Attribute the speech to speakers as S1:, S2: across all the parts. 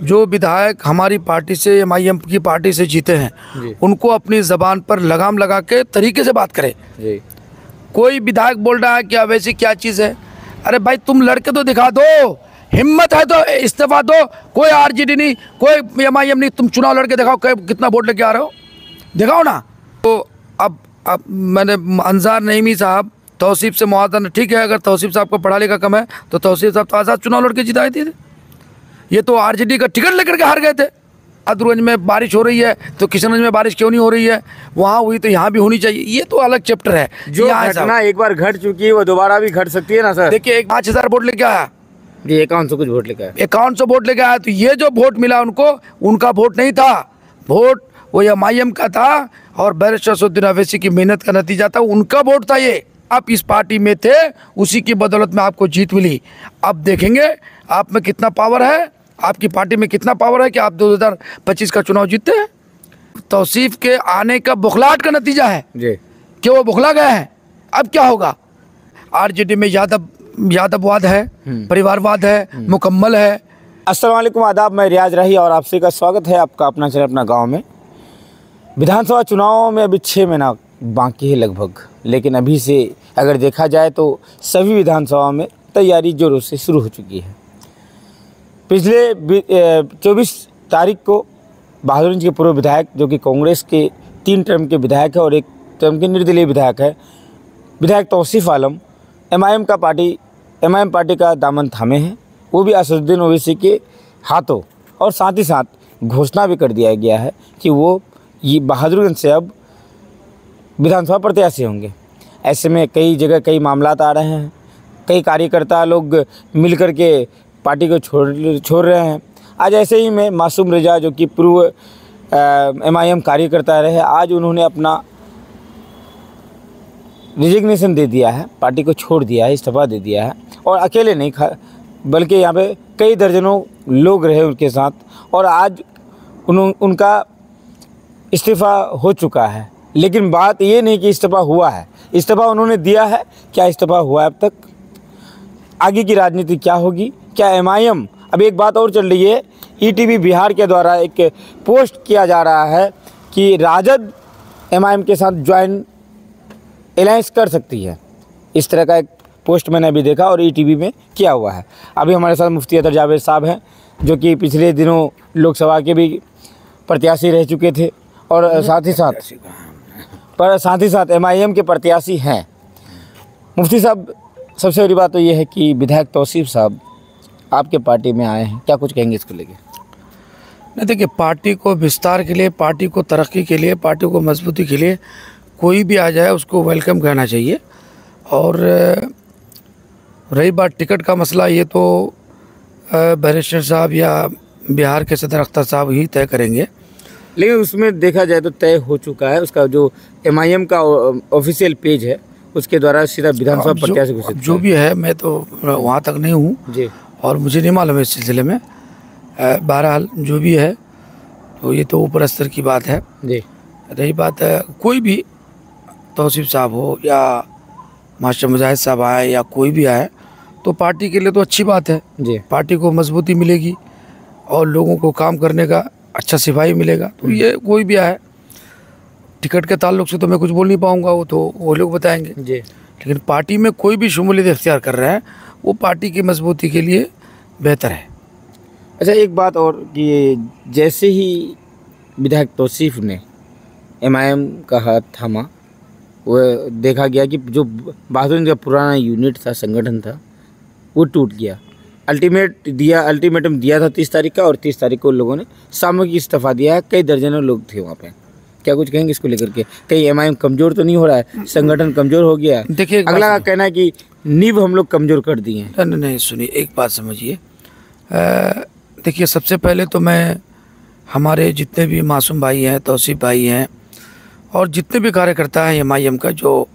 S1: जो विधायक हमारी पार्टी से एमआईएम की पार्टी से जीते हैं उनको अपनी ज़बान पर लगाम लगा के तरीके से बात करें जी। कोई विधायक बोल रहा है कि अवैसी क्या चीज़ है, अरे भाई तुम लड़के तो दिखा दो, हिम्मत है तो इस्तीफा दो। कोई आरजेडी नहीं, कोई एमआईएम नहीं, तुम चुनाव लड़के दिखाओ कितना वोट लेके आ रहे हो, दिखाओ ना। तो अब मैंने अंजार नईमी साहब तौसीफ से मुआवजा, ठीक है, अगर तौसीफ साहब को पढ़ा लिखा कम है तो तौसीफ साहब तो आज़ाद चुनाव लड़के जिताए थे। ये तो आरजेडी का टिकट लेकर के हार गए थे। बहादुरगंज में बारिश हो रही है तो किशनगंज में बारिश क्यों नहीं हो रही है, वहाँ हुई तो यहाँ भी होनी चाहिए। ये तो अलग चैप्टर है।
S2: जो घटना एक बार घट चुकी है वो दोबारा भी घट सकती है ना सर।
S1: देखिए 5,000 वोट लेके आया
S2: जी, 5100 कुछ वोट लेके आया,
S1: 5100 वोट लेके आया। तो ये जो वोट मिला उनको, उनका वोट नहीं था, वोट वो एमआईएम का था और बैरिस्टर असदुद्दीन अवैसी की मेहनत का नतीजा था, उनका वोट था ये। आप इस पार्टी में थे, उसी की बदौलत में आपको जीत मिली। अब देखेंगे आप में कितना पावर है, आपकी पार्टी में कितना पावर है कि आप 2025 का चुनाव जीतते हैं। तौसीफ के आने का बुखलाहट का नतीजा है जी कि वो बुखला गए हैं। अब क्या होगा, आरजेडी में यादववाद है, परिवारवाद है, मुकम्मल है।
S2: अस्सलाम वालेकुम, आदाब, मैं रियाज राही और आपसे का स्वागत है आपका अपना चैनल अपना गाँव में। विधानसभा चुनाव में अभी 6 महीना बाकी है लगभग, लेकिन अभी से अगर देखा जाए तो सभी विधानसभा में तैयारी जोरों से शुरू हो चुकी है। पिछले 24 तारीख को बहादुरगंज के पूर्व विधायक, जो कि कांग्रेस के 3 टर्म के विधायक है और 1 टर्म के निर्दलीय विधायक है, विधायक तौसीफ आलम एमआईएम पार्टी का दामन थामे हैं। वो भी असदुद्दीन ओवैसी के हाथों, और साथ ही साथ घोषणा भी कर दिया गया है कि वो ये बहादुरगंज से अब विधानसभा प्रत्याशी होंगे। ऐसे में कई जगह कई मामलात आ रहे हैं, कई कार्यकर्ता लोग मिल कर के पार्टी को छोड़ रहे हैं। आज ऐसे ही में मासूम रजा, जो कि पूर्व एमआईएम कार्यकर्ता रहे, आज उन्होंने अपना रिजिग्नेशन दे दिया है, पार्टी को छोड़ दिया है, इस्तीफा दे दिया है। और अकेले नहीं बल्कि यहाँ पे कई दर्जनों लोग रहे उनके साथ, और आज उनका इस्तीफा हो चुका है। लेकिन बात ये नहीं कि इस्तीफा हुआ है, इस्तीफा उन्होंने दिया है, क्या इस्तीफा हुआ है अब तक, आगे की राजनीति क्या होगी, क्या एमआईएम। अब एक बात और चल रही है, ईटीवी बिहार के द्वारा एक पोस्ट किया जा रहा है कि राजद एमआईएम के साथ ज्वाइन अलायंस कर सकती है। इस तरह का एक पोस्ट मैंने अभी देखा और ईटीवी में किया हुआ है। अभी हमारे साथ मुफ्ती अतर जावेद साहब हैं, जो कि पिछले दिनों लोकसभा के भी प्रत्याशी रह चुके थे और साथ ही साथ एमआईएम के प्रत्याशी हैं। मुफ्ती साहब, सबसे बड़ी बात तो ये है कि विधायक तौसीफ साहब आपके पार्टी में आए हैं, क्या कुछ कहेंगे इसको लेके?
S1: नहीं, देखिए, पार्टी को विस्तार के लिए, पार्टी को तरक्की के लिए, पार्टी को मजबूती के लिए कोई भी आ जाए उसको वेलकम कहना चाहिए। और रही बात टिकट का मसला, ये तो बैरिस्टर साहब या बिहार के सदर अख्तर साहब ही तय करेंगे।
S2: लेकिन उसमें देखा जाए तो तय हो चुका है, उसका जो एमआईएम का ऑफिशियल पेज है उसके द्वारा सीधा विधानसभा प्रत्याशी घोषित।
S1: जो भी है, मैं तो वहाँ तक नहीं हूँ जी, और मुझे नहीं मालूम है इस सिलसिले में। बहरहाल जो भी है तो ये तो ऊपर स्तर की बात है जी। रही बात है, कोई भी तौसीफ साहब हो या मास्टर मुजाहिद साहब आए या कोई भी आए तो पार्टी के लिए तो अच्छी बात है जी। पार्टी को मजबूती मिलेगी और लोगों को काम करने का अच्छा सिपाही मिलेगा। तो ये कोई भी आए, टिकट के ताल्लुक से तो मैं कुछ बोल नहीं पाऊँगा, वो लोग बताएंगे जी। लेकिन पार्टी में कोई भी शमूलियत इख्तियार कर रहा है वो पार्टी की मजबूती के लिए बेहतर है।
S2: अच्छा, एक बात और कि जैसे ही विधायक तौसीफ ने एमआईएम का हाथ थामा, वो देखा गया कि जो बहादुरगंज का पुराना यूनिट था, संगठन था, वो टूट गया। अल्टीमेटम दिया था 30 तारीख का, और 30 तारीख को लोगों ने सामूहिक इस्तीफा दिया है। कई दर्जनों लोग थे वहाँ पे, क्या कुछ कहेंगे इसको लेकर के? कहीं एमआईएम कमज़ोर तो नहीं हो रहा है, संगठन कमज़ोर हो गया?
S1: देखिए,
S2: अगला का कहना है कि नींव हम लोग कमज़ोर कर दिए हैं।
S1: नहीं, सुनिए, एक बात समझिए। देखिए, सबसे पहले तो मैं हमारे जितने भी मासूम भाई हैं, तौसीफ भाई हैं, और जितने भी कार्यकर्ता हैं एमआईएम का, जो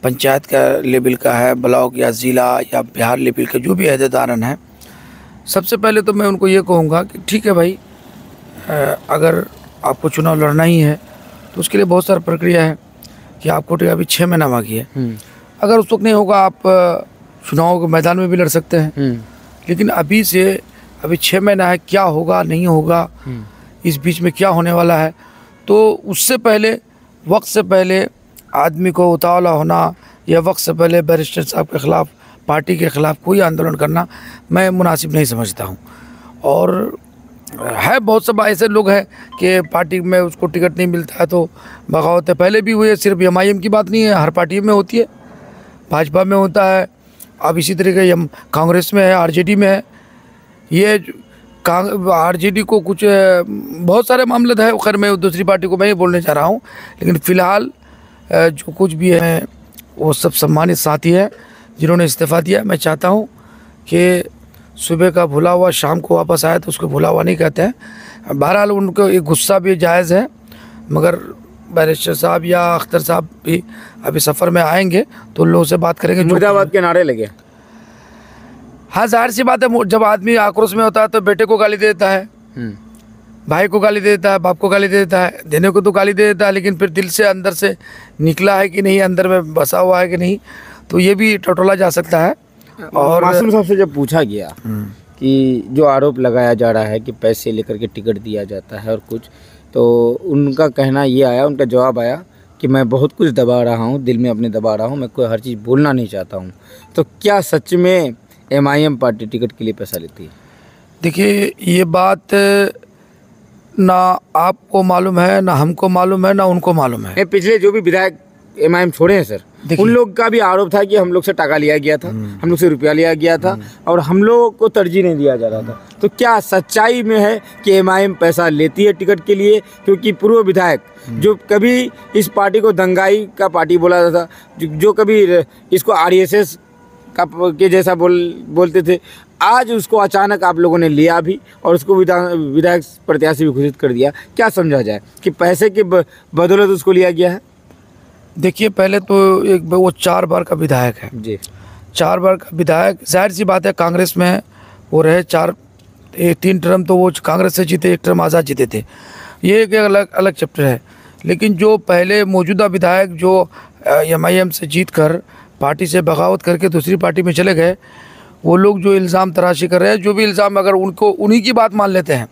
S1: पंचायत का लेवल का है, ब्लॉक या ज़िला या बिहार लेवल का जो भी अहदेदारन है, सबसे पहले तो मैं उनको ये कहूँगा कि ठीक है भाई, अगर आपको चुनाव लड़ना ही है तो उसके लिए बहुत सारी प्रक्रिया है कि आपको अभी 6 महीना बाकी है। अगर उस वक्त नहीं होगा, आप चुनाव के मैदान में भी लड़ सकते हैं। लेकिन अभी से अभी 6 महीना है, क्या होगा नहीं होगा, इस बीच में क्या होने वाला है। तो उससे पहले, वक्त से पहले आदमी को उतावला होना या वक्त से पहले बैरिस्टर साहब के ख़िलाफ़, पार्टी के ख़िलाफ़ कोई आंदोलन करना मैं मुनासिब नहीं समझता हूँ। और है बहुत सब ऐसे लोग हैं कि पार्टी में उसको टिकट नहीं मिलता है तो बगावतें पहले भी हुई है। सिर्फ MIM की बात नहीं है, हर पार्टी में होती है, भाजपा में होता है, अब इसी तरीके कांग्रेस में है, RJD में है। ये RJD को कुछ बहुत सारे मामले है, खैर मैं दूसरी पार्टी को मैं ही बोलने जा रहा हूँ, लेकिन फ़िलहाल जो कुछ भी है वो सब सम्मानित साथी है जिन्होंने इस्तीफ़ा दिया। मैं चाहता हूँ कि सुबह का भुला हुआ शाम को वापस आए, तो उसको भुला हुआ नहीं कहते हैं। बहरहाल उनको एक गुस्सा भी जायज़ है, मगर बैरिस्टर साहब या अख्तर साहब भी अभी सफ़र में आएंगे तो लोगों से बात करेंगे।
S2: मुर्दाबाद के नारे लगे।
S1: हाँ, जाहिर सी बात है, जब आदमी आक्रोश में होता है तो बेटे को गाली दे देता है, भाई को गाली दे देता है, बाप को गाली दे देता है, देने को तो गाली दे देता है, लेकिन फिर दिल से अंदर से निकला है कि नहीं, अंदर में बसा हुआ है कि नहीं, तो ये भी टटोला जा सकता है। और
S2: मासूम साहब से जब पूछा गया कि जो आरोप लगाया जा रहा है कि पैसे लेकर के टिकट दिया जाता है और कुछ, तो उनका कहना ये आया, उनका जवाब आया कि मैं बहुत कुछ दबा रहा हूँ, दिल में अपने दबा रहा हूँ, मैं कोई हर चीज़ बोलना नहीं चाहता हूँ। तो क्या सच में MIM पार्टी टिकट के लिए पैसा लेती है?
S1: देखिए, ये बात ना आपको मालूम है, ना हमको मालूम है, ना उनको मालूम है।
S2: पिछले जो भी विधायक MIM छोड़े हैं सर, उन लोग का भी आरोप था कि हम लोग से टाका लिया गया था, हम लोग से रुपया लिया गया था और हम लोग को तरजीह नहीं दिया जा रहा था। तो क्या सच्चाई में है कि MIM पैसा लेती है टिकट के लिए? क्योंकि पूर्व विधायक जो कभी इस पार्टी को दंगाई का पार्टी बोला था, जो कभी इसको RSS का के जैसा बोलते थे, आज उसको अचानक आप लोगों ने लिया भी और उसको विधायक प्रत्याशी भी घोषित कर दिया। क्या समझा जाए कि पैसे की बदौलत उसको लिया गया है?
S1: देखिए, पहले तो वो 4 बार का विधायक है
S2: जी,
S1: 4 बार का विधायक, जाहिर सी बात है, कांग्रेस में वो रहे 3 टर्म तो वो कांग्रेस से जीते, 1 टर्म आज़ाद जीते थे, ये एक अलग चैप्टर है। लेकिन जो पहले मौजूदा विधायक जो MIM से जीत कर पार्टी से बगावत करके दूसरी पार्टी में चले गए, वो लोग जो इल्ज़ाम तराशी कर रहे हैं, जो भी इल्ज़ाम, अगर उनको उन्हीं की बात मान लेते हैं,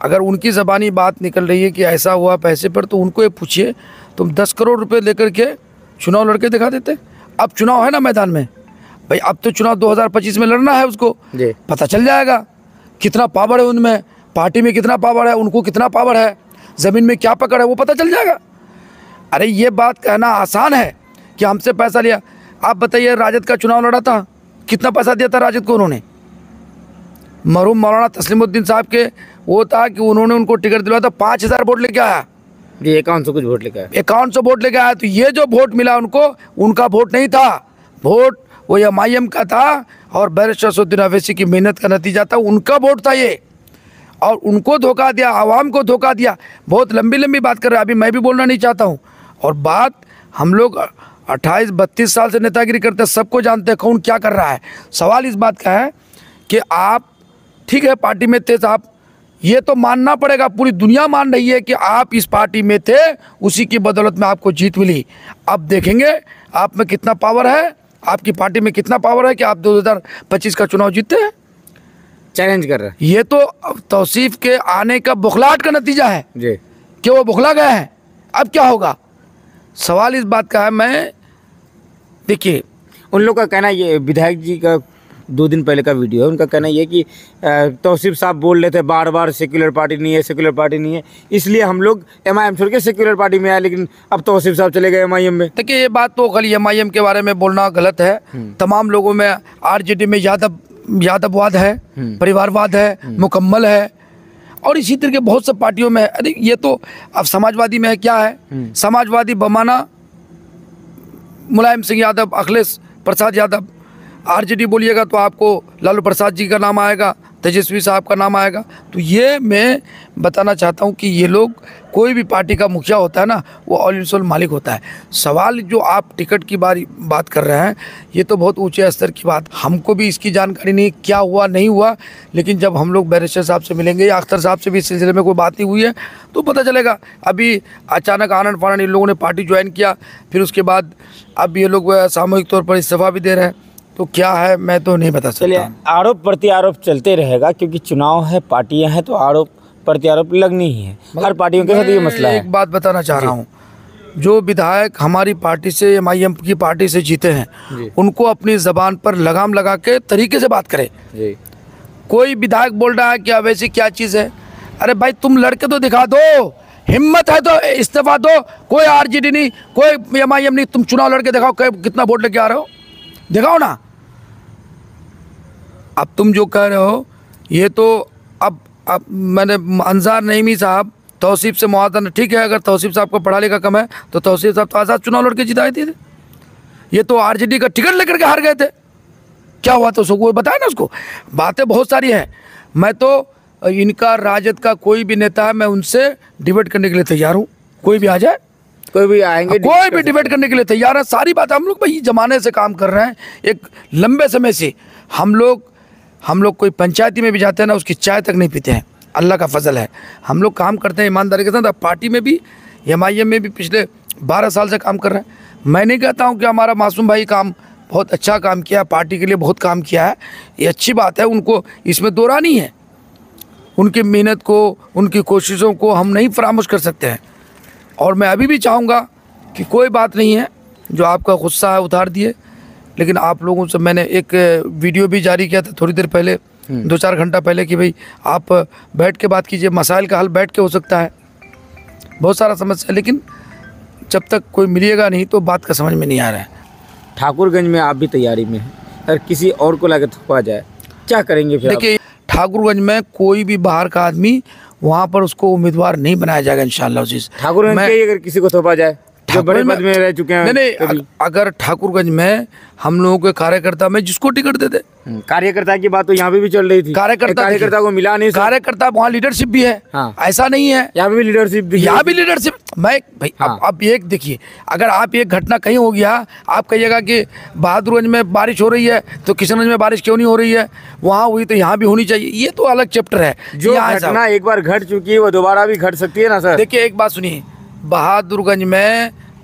S1: अगर उनकी ज़बानी बात निकल रही है कि ऐसा हुआ पैसे पर, तो उनको ये पूछिए, तुम 10 करोड़ रुपए लेकर के चुनाव लड़के दिखा देते? अब चुनाव है ना मैदान में भाई, अब तो चुनाव 2025 में लड़ना है, उसको पता चल जाएगा कितना पावर है उनमें, पार्टी में कितना पावर है, उनको कितना पावर है, ज़मीन में क्या पकड़ है, वो पता चल जाएगा। अरे ये बात कहना आसान है कि हमसे पैसा लिया। आप बताइए, राजद का चुनाव लड़ा था, कितना पैसा दिया था राजद को उन्होंने? मरहूम मौलाना तस्लीमुद्दीन साहब के वो था कि उन्होंने उनको टिकट दिलवाया था, 5000 वोट लेके आया,
S2: 5100 कुछ वोट लेके आया,
S1: 5100 वोट लेके आया। तो ये जो वोट मिला उनको, उनका वोट नहीं था, वोट वो MIM का था और बैरिस्टर असदुद्दीन अवैसी की मेहनत का नतीजा था, उनका वोट था ये। और उनको धोखा दिया, आवाम को धोखा दिया। बहुत लंबी बात कर रहे हैं, अभी मैं भी बोलना नहीं चाहता हूँ। और बात हम लोग 28-32 साल से नेतागिरी करते हैं, सबको जानते हैं कौन क्या कर रहा है। सवाल इस बात का है कि आप ठीक है पार्टी में थे साहब, ये तो मानना पड़ेगा, पूरी दुनिया मान रही है कि आप इस पार्टी में थे, उसी की बदौलत में आपको जीत मिली। अब देखेंगे आप में कितना पावर है, आपकी पार्टी में कितना पावर है कि आप 2025 का चुनाव जीतते हैं।
S2: चैलेंज कर रहे हैं।
S1: ये तो तौसीफ के आने का बुखलाहट का नतीजा है
S2: जी,
S1: कि वो बुखला गए हैं। अब क्या होगा, सवाल इस बात का है। मैं देखिए,
S2: उन लोग का कहना ये, विधायक जी का 2 दिन पहले का वीडियो है, उनका कहना ये कि तौसीफ साहब बोल रहे थे बार बार सेक्युलर पार्टी नहीं है, सेक्युलर पार्टी नहीं है, इसलिए हम लोग MIM छोड़ के सेक्युलर पार्टी में आए, लेकिन अब तौसीफ साहब चले गए MIM में।
S1: देखिए, ये बात तो खाली MIM के बारे में बोलना गलत है। तमाम लोगों में RJD में यादववाद है, परिवारवाद है, मुकम्मल है, और इसी तरह के बहुत सब पार्टियों में है। अरे ये तो अब समाजवादी में है, क्या है समाजवादी बमाना, मुलायम सिंह यादव, अखिलेश प्रसाद यादव। RJD बोलिएगा तो आपको लालू प्रसाद जी का नाम आएगा, तेजस्वी साहब का नाम आएगा। तो ये मैं बताना चाहता हूँ कि ये लोग, कोई भी पार्टी का मुखिया होता है ना, वो ऑल इन सोल मालिक होता है। सवाल जो आप टिकट की बात कर रहे हैं, ये तो बहुत ऊंचे स्तर की बात, हमको भी इसकी जानकारी नहीं क्या हुआ नहीं हुआ, लेकिन जब हम लोग बैरिस्टर साहब से मिलेंगे या अख्तर साहब से भी इस सिलसिले में कोई बात नहीं हुई है तो पता चलेगा। अभी अचानक आनंद फानन इन लोगों ने पार्टी ज्वाइन किया, फिर उसके बाद अब ये लोग सामूहिक तौर पर इस्तीफ़ा भी दे रहे हैं। तो क्या है मैं तो नहीं बता सकता।
S2: चलिए, आरोप प्रत्यारोप चलते रहेगा क्योंकि चुनाव है, पार्टियां हैं, तो आरोप प्रत्यारोप लगनी ही है। हर पार्टियों के साथ ये मसला है।
S1: एक बात बताना चाह रहा हूँ, जो विधायक हमारी पार्टी से MIM की पार्टी से जीते हैं उनको अपनी ज़बान पर लगाम लगा के तरीके से बात करें। कोई विधायक बोल रहा है कि वैसी क्या चीज़ है, अरे भाई तुम लड़के तो दिखा दो, हिम्मत है तो इस्तीफा दो। कोई RJD नहीं, कोई MIM नहीं, तुम चुनाव लड़के दिखाओ कितना वोट लेके आ रहे हो, दिखाओ ना। अब तुम जो कह रहे हो ये तो अब मैंने अंसार नईमी साहब तौसीफ से मुआवजा, ठीक है, अगर तौसीफ साहब को पढ़ा लिखा कम है तो तौसीफ साहब तो आज़ाद चुनाव लड़के जिताए थे। ये तो RJD का टिकट लेकर के हार गए थे, क्या हुआ तो उसको बताया ना। उसको बातें बहुत सारी हैं। मैं तो इनका राजद का कोई भी नेता है, मैं उनसे डिबेट करने के लिए तैयार हूँ। कोई भी आ जाए,
S2: कोई भी आएंगे,
S1: कोई भी डिबेट करने के लिए तैयार है। सारी बात हम लोग भाई जमाने से काम कर रहे हैं, एक लंबे समय से। हम लोग कोई पंचायती में भी जाते हैं ना, उसकी चाय तक नहीं पीते हैं। अल्लाह का फजल है, हम लोग काम करते हैं ईमानदारी के साथ। पार्टी में भी MIM में भी पिछले 12 साल से काम कर रहे हैं। मैं नहीं कहता हूँ कि हमारा मासूम भाई काम बहुत अच्छा काम किया, पार्टी के लिए बहुत काम किया है, ये अच्छी बात है, उनको इसमें दो राह नहीं है। उनकी मेहनत को, उनकी कोशिशों को हम नहीं फरामोश कर सकते हैं। और मैं अभी भी चाहूँगा कि कोई बात नहीं है, जो आपका गुस्सा है उतार दिए, लेकिन आप लोगों से मैंने एक वीडियो भी जारी किया था थोड़ी देर पहले, 2-4 घंटा पहले, कि भाई आप बैठ के बात कीजिए, मसाइल का हल बैठ के हो सकता है। बहुत सारा समस्या है, लेकिन जब तक कोई मिलेगा नहीं तो बात का समझ में नहीं आ रहा है।
S2: ठाकुरगंज में आप भी तैयारी में हैं, अगर किसी और को लाके थोपा जाए क्या करेंगे फिर?
S1: देखिए, ठाकुरगंज में कोई भी बाहर का आदमी वहाँ पर उसको उम्मीदवार नहीं बनाया जाएगा इंशाअल्लाह।
S2: ठाकुरगंज में अगर किसी को थोपा जाए, जो बड़े पद में रह चुके हैं,
S1: नहीं, अगर ठाकुरगंज में हम लोगों के कार्यकर्ता में जिसको टिकट दे दे,
S2: कार्यकर्ता की बात तो यहाँ पे भी चल रही थी। कार्यकर्ता को मिला नहीं,
S1: कार्यकर्ता वहाँ लीडरशिप भी है। हाँ। ऐसा नहीं है, यहाँ पे भी लीडरशिप, यहाँ भी लीडरशिप। मैं भाई हाँ। अब एक देखिए, अगर आप एक घटना कहीं हो गया, आप कहिएगा कि बहादुरगंज में बारिश हो रही है तो किशनगंज में बारिश क्यों नहीं हो रही है, वहाँ हुई तो यहाँ भी होनी चाहिए। ये तो अलग चैप्टर है।
S2: जो घटना एक बार घट चुकी है वो दोबारा भी घट सकती है ना सर।
S1: देखिए, एक बात सुनिए,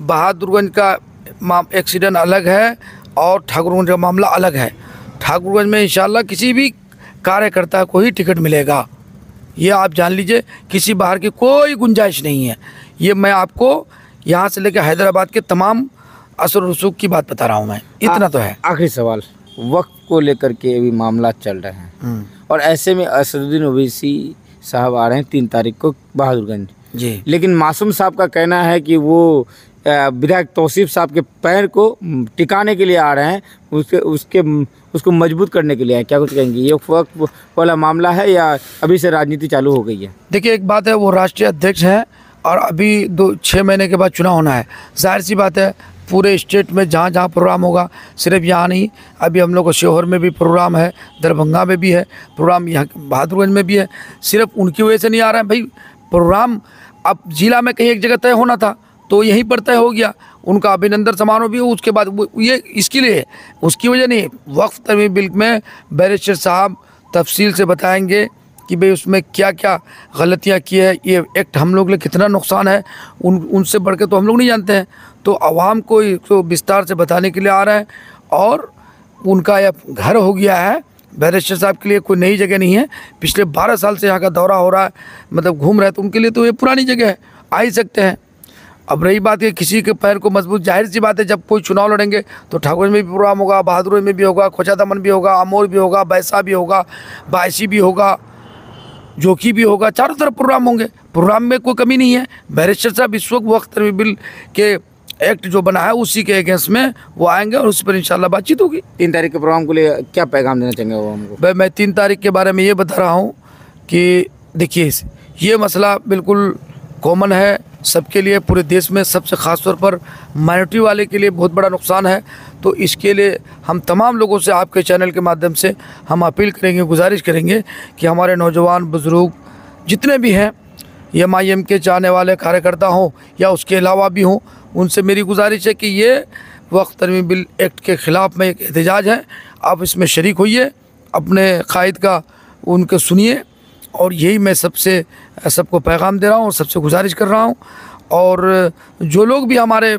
S1: बहादुरगंज का एक्सीडेंट अलग है और ठाकुरगंज का मामला अलग है। ठाकुरगंज में इंशाल्लाह किसी भी कार्यकर्ता को ही टिकट मिलेगा, ये आप जान लीजिए। किसी बाहर की कोई गुंजाइश नहीं है। ये मैं आपको यहाँ से लेकर हैदराबाद के तमाम असर रसूख की बात बता रहा हूँ, मैं इतना तो है।
S2: आखिरी सवाल, वक्त को लेकर के अभी मामला चल रहे हैं और ऐसे में असदुद्दीन ओवैसी साहब आ रहे हैं 3 तारीख को बहादुरगंज जी, लेकिन मासूम साहब का कहना है कि वो विधायक तौसीफ साहब के पैर को टिकाने के लिए आ रहे हैं, उसको मजबूत करने के लिए हैं। क्या कुछ कहेंगे, ये वक्त वाला मामला है या अभी से राजनीति चालू हो गई है?
S1: देखिए, एक बात है, वो राष्ट्रीय अध्यक्ष हैं और अभी 6 महीने के बाद चुनाव होना है। जाहिर सी बात है, पूरे स्टेट में जहाँ जहाँ प्रोग्राम होगा, सिर्फ यहाँ नहीं, अभी हम लोग को शहर में भी प्रोग्राम है, दरभंगा में भी है प्रोग्राम, यहाँ बहादुरगंज में भी है। सिर्फ उनकी वजह से नहीं आ रहा है भाई प्रोग्राम। अब जिला में कहीं एक जगह तय होना था तो यहीं पर तय हो गया, उनका अभिनंदन समारोह भी हो, उसके बाद ये इसके लिए, उसकी वजह नहीं। वक्फ तरमीम बिल में बैरिस्टर साहब तफसील से बताएंगे कि भाई उसमें क्या क्या गलतियाँ की है, ये एक्ट हम लोग के लिए कितना नुकसान है, उनसे बढ़ के तो हम लोग नहीं जानते हैं। तो आवाम को इसको विस्तार से बताने के लिए आ रहे हैं। और उनका यह घर हो गया है, बैरिस्टर साहब के लिए कोई नई जगह नहीं है। पिछले 12 साल से यहाँ का दौरा हो रहा है, मतलब घूम रहे हैं, तो उनके लिए तो ये पुरानी जगह है, आ ही सकते हैं। अब रही बात है किसी के पैर को मजबूत, जाहिर सी बात है जब कोई चुनाव लड़ेंगे तो ठाकुरगंज में भी प्रोग्राम होगा, बहादुरगंज में भी होगा, खोचादमन भी होगा, अमोर भी होगा, बैसा भी होगा, बायसी भी होगा, जोकी भी होगा, चारों तरफ प्रोग्राम होंगे। प्रोग्राम में कोई कमी नहीं है। बैरिस्टर साहब इस वक्त तरमीम बिल के एक्ट जो बना है उसी के अगेंस्ट में वो आएंगे और उस पर इंशाल्लाह बातचीत होगी।
S2: 3 तारीख के प्रोग्राम को लिए क्या पैगाम देना चाहेंगे वो हमको?
S1: भाई मैं 3 तारीख के बारे में ये बता रहा हूँ कि देखिए, ये मसला बिल्कुल कॉमन है सबके लिए, पूरे देश में, सबसे ख़ास तौर पर माइनॉरिटी वाले के लिए बहुत बड़ा नुकसान है। तो इसके लिए हम तमाम लोगों से आपके चैनल के माध्यम से हम अपील करेंगे, गुजारिश करेंगे कि हमारे नौजवान बुज़ुर्ग जितने भी हैं, MIM के चाहने वाले कार्यकर्ता हों या उसके अलावा भी हों, उनसे मेरी गुजारिश है कि ये वक्त तरमीम बिल एक्ट के ख़िलाफ़ में एक एहतजाज है, आप इसमें शरीक होइए, अपने कायद का उनके सुनिए। और यही मैं सबको पैगाम दे रहा हूँ और सबसे गुजारिश कर रहा हूँ। और जो लोग भी हमारे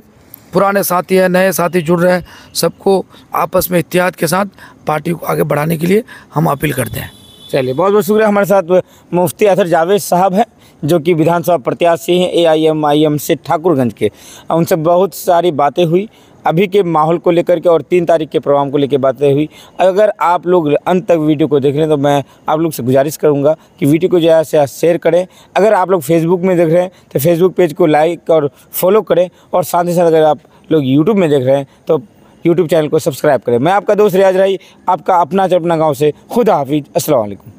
S1: पुराने साथी हैं, नए साथी जुड़ रहे हैं, सबको आपस में इत्तेहाद के साथ पार्टी को आगे बढ़ाने के लिए हम अपील करते हैं।
S2: चलिए, बहुत बहुत शुक्रिया। हमारे साथ मुफ्ती अतहर जावेद साहब हैं, जो कि विधानसभा प्रत्याशी हैं AIM से ठाकुरगंज के। उनसे बहुत सारी बातें हुई अभी के माहौल को लेकर के और 3 तारीख के प्रोग्राम को लेकर बातें हुई। अगर आप लोग अंत तक वीडियो को देख रहे हैं तो मैं आप लोग से गुजारिश करूंगा कि वीडियो को ज़्यादा से ज़्यादा शेयर करें। अगर आप लोग फेसबुक में देख रहे हैं तो फेसबुक पेज को लाइक और फॉलो करें, और साथ ही साथ अगर आप लोग यूट्यूब में देख रहे हैं तो यूट्यूब चैनल को सब्सक्राइब करें। मैं आपका दोस्त रियाज राही, आपका अपना गाँव से। खुदा हाफिज़। अस्सलाम वालेकुम।